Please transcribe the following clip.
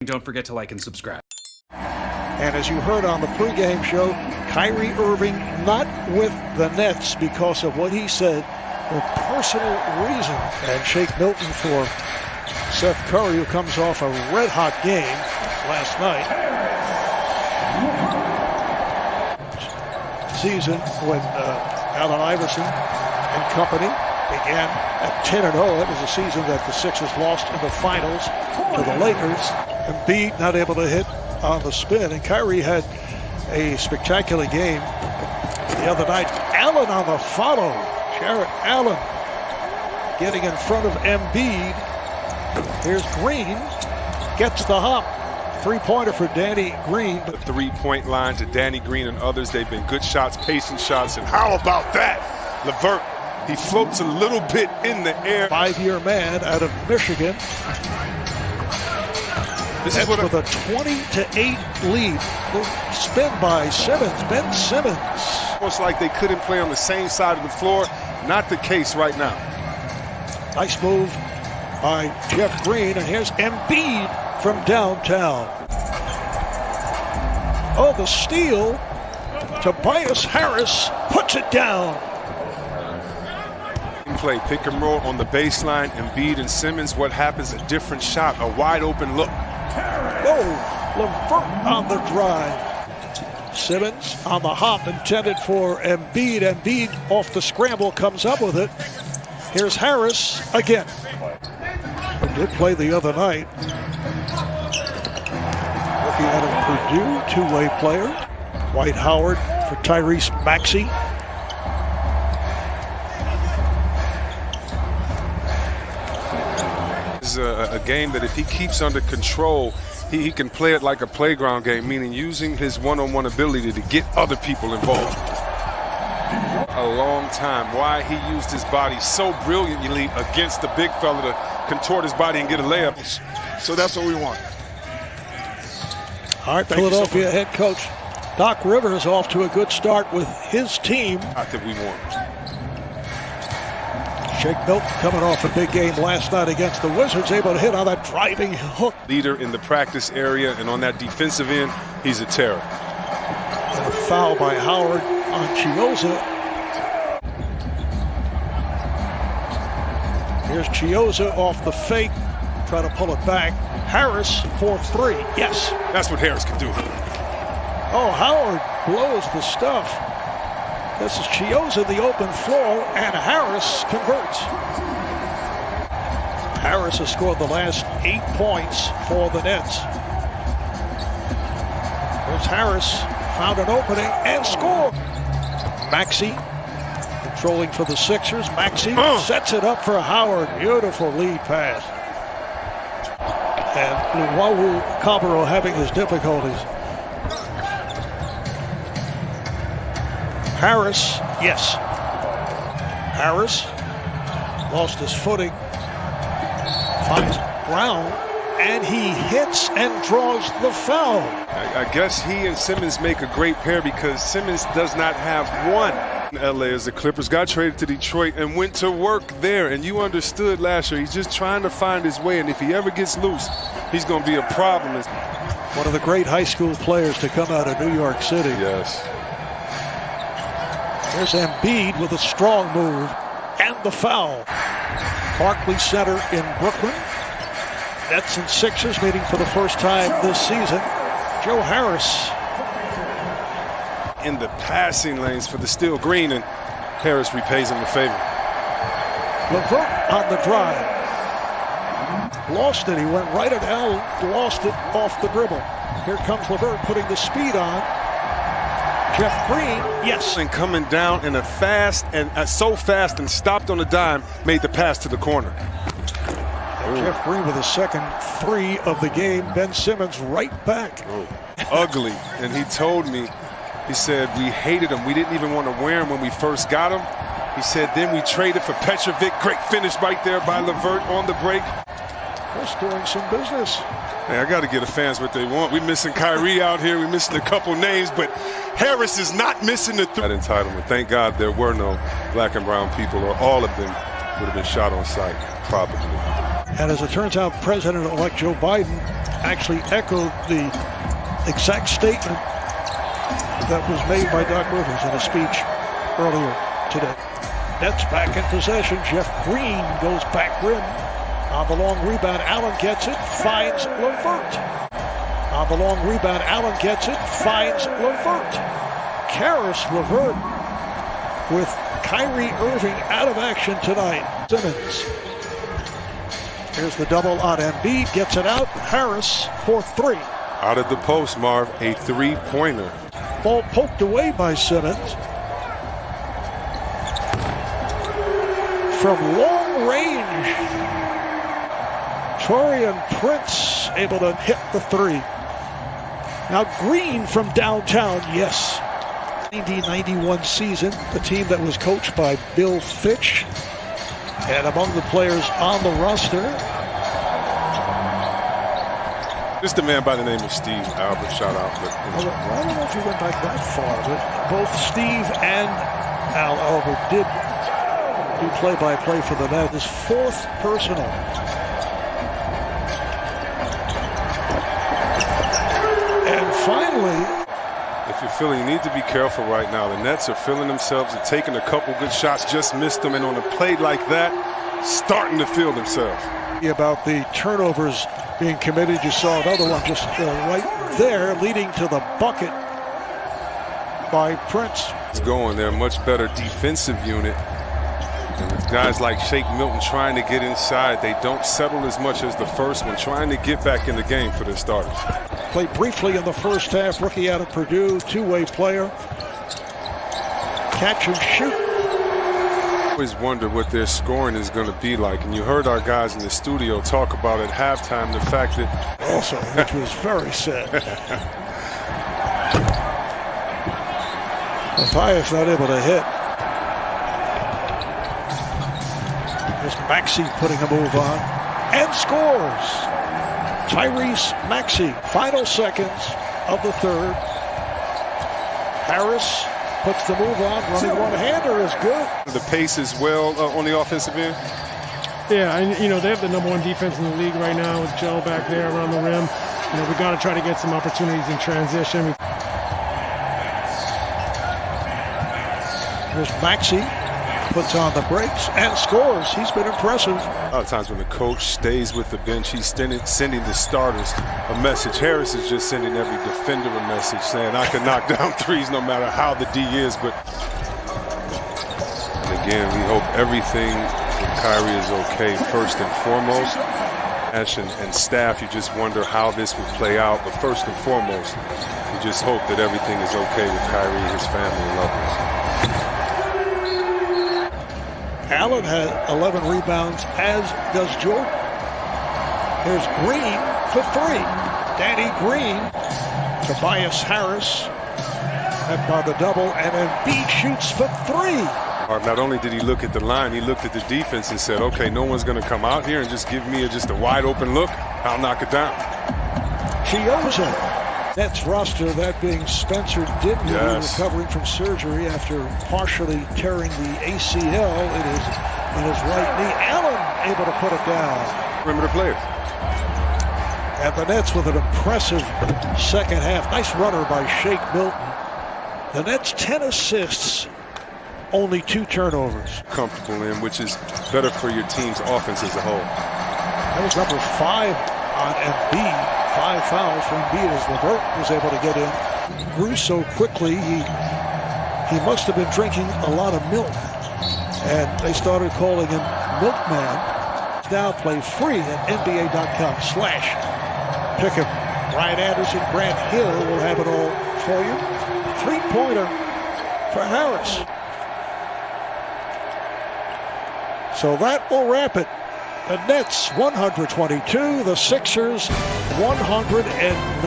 Don't forget to like and subscribe. And as you heard on the pregame show, Kyrie Irving not with the Nets because of what he said for personal reasons. And Shake Milton for Seth Curry, who comes off a red-hot game last night. Season when Allen Iverson and company began at 10-0. It was a season that the Sixers lost in the finals to the Lakers. Embiid not able to hit on the spin, and Kyrie had a spectacular game the other night. Allen on the follow. Jarrett Allen getting in front of Embiid. Here's Green, gets the hop. Three-pointer for Danny Green. The three-point line to Danny Green and others. They've been good shots, pacing shots, and how about that? LeVert, he floats a little bit in the air. Five-year man out of Michigan. This is with a 20-8 lead. Spin by Simmons, Ben Simmons. Almost like they couldn't play on the same side of the floor. Not the case right now. Nice move by Jeff Green, and here's Embiid from downtown. Oh, the steal. Tobias Harris puts it down. Play pick and roll on the baseline. Embiid and Simmons. What happens? A different shot, a wide open look. Oh, LeVert on the drive. Simmons on the hop, intended for Embiid. Embiid off the scramble, comes up with it. Here's Harris again. Who did play the other night. Looking at Purdue, two-way player. Dwight Howard for Tyrese Maxey. A game that if he keeps under control, he can play it like a playground game, meaning using his one-on-one ability to get other people involved. A long time. Why he used his body so brilliantly against the big fella to contort his body and get a layup. So that's what we want. All right, Philadelphia head coach Doc Rivers off to a good start with his team. Not that we want. Shake Milton coming off a big game last night against the Wizards, able to hit on that driving hook. Leader in the practice area, and on that defensive end, he's a terror. And a foul by Howard on Chiozza. Here's Chiozza off the fake, trying to pull it back. Harris for three, yes. That's what Harris can do. Oh, Howard blows the stuff. This is Chiozza, the open floor, and Harris converts. Harris has scored the last 8 points for the Nets. There's Harris, found an opening and scored. Maxey controlling for the Sixers. Maxey sets it up for Howard. Beautiful lead pass. And Luwawu Cabarro having his difficulties. Harris, yes. Harris lost his footing, finds Brown, and he hits and draws the foul. I guess he and Simmons make a great pair because Simmons does not have one. In LA as the Clippers got traded to Detroit and went to work there, and you understood last year he's just trying to find his way, and if he ever gets loose, he's going to be a problem. One of the great high school players to come out of New York City. Yes. There's Embiid with a strong move and the foul. Barclays Center in Brooklyn. Nets and Sixers meeting for the first time this season. Joe Harris in the passing lanes for the steal. Green, and Harris repays him the favor. LeVert on the drive. Lost it. He went right at Allen, lost it off the dribble. Here comes LeVert putting the speed on. Jeff Green, yes. And coming down in a fast and so fast and stopped on a dime, made the pass to the corner. Jeff Green with his second three of the game. Ben Simmons right back. Ugly. And he told me, he said, we hated him. We didn't even want to wear him when we first got him. He said, then we traded for Petrovic. Great finish right there by LeVert on the break. Just doing some business. Hey, I got to get the fans what they want. We're missing Kyrie out here. We're missing a couple names, but Harris is not missing the that entitlement. Thank God there were no black and brown people, or all of them would have been shot on sight, probably. And as it turns out, President-elect Joe Biden actually echoed the exact statement that was made by Doc Rivers in a speech earlier today. Nets back in possession. Jeff Green goes back rim. On the long rebound, Allen gets it, finds LeVert. On the long rebound, Allen gets it, finds LeVert. Caris LeVert with Kyrie Irving out of action tonight. Simmons. Here's the double on Embiid, gets it out. Harris for three. Out of the post, Marv, a three-pointer. Ball poked away by Simmons. From long range, Taurean Prince able to hit the three. Now Green from downtown, yes. 1991 season, the team that was coached by Bill Fitch. And among the players on the roster, just a man by the name of Steve Albert, shout out. I don't know if he went back that far, but both Steve and Al Albert did do play-by-play for the Nets. His fourth personal. And finally, if you're feeling you need to be careful right now, the Nets are feeling themselves and taking a couple good shots, just missed them, and on a play like that, starting to feel themselves. About the turnovers being committed, you saw another one just right there, leading to the bucket by Prince. It's going. They're a much better defensive unit. And with guys like Shake Milton trying to get inside, they don't settle as much as the first one, trying to get back in the game for their starters. Played briefly in the first half, rookie out of Purdue, two-way player. Catch and shoot. I always wonder what their scoring is going to be like. And you heard our guys in the studio talk about at halftime the fact that... Also, which was very sad. Matthias not able to hit. There's Maxey putting a move on. And scores! Tyrese Maxey, final seconds of the third. Harris puts the move on, running one-hander is good. The pace as well on the offensive end. Yeah, and they have the #1 defense in the league right now with Joe back there around the rim. We got to try to get some opportunities in transition. There's Maxey, puts on the brakes and scores. He's been impressive. A lot of times when the coach stays with the bench, he's sending the starters a message. Harris is just sending every defender a message saying, I can knock down threes no matter how the D is. But and again, we hope everything with Kyrie is okay first and foremost. Ash and staff, you just wonder how this would play out. But first and foremost, you just hope that everything is okay with Kyrie, his family, and loved ones. Allen had 11 rebounds, as does Jordan. Here's Green for three. Danny Green, Tobias Harris, and by the double, and then Embiid shoots for three. Not only did he look at the line, he looked at the defense and said, okay, no one's going to come out here and just give me just a wide open look. I'll knock it down. Chiozza. Nets roster, that being Spencer Dinwiddie, recovering from surgery after partially tearing the ACL in his right knee. Allen able to put it down. Perimeter players. And the Nets with an impressive second half. Nice runner by Shake Milton. The Nets 10 assists, only 2 turnovers. Comfortable in, which is better for your team's offense as a whole. That was number 5 on Embiid. 5 fouls for Embiid as LeVert was able to get in. Grew so quickly, he must have been drinking a lot of milk. And they started calling him Milkman. Now play free at NBA.com/pick'em. Ryan Anderson, Grant Hill will have it all for you. 3-pointer for Harris. So that will wrap it. The Nets 122, the Sixers 109.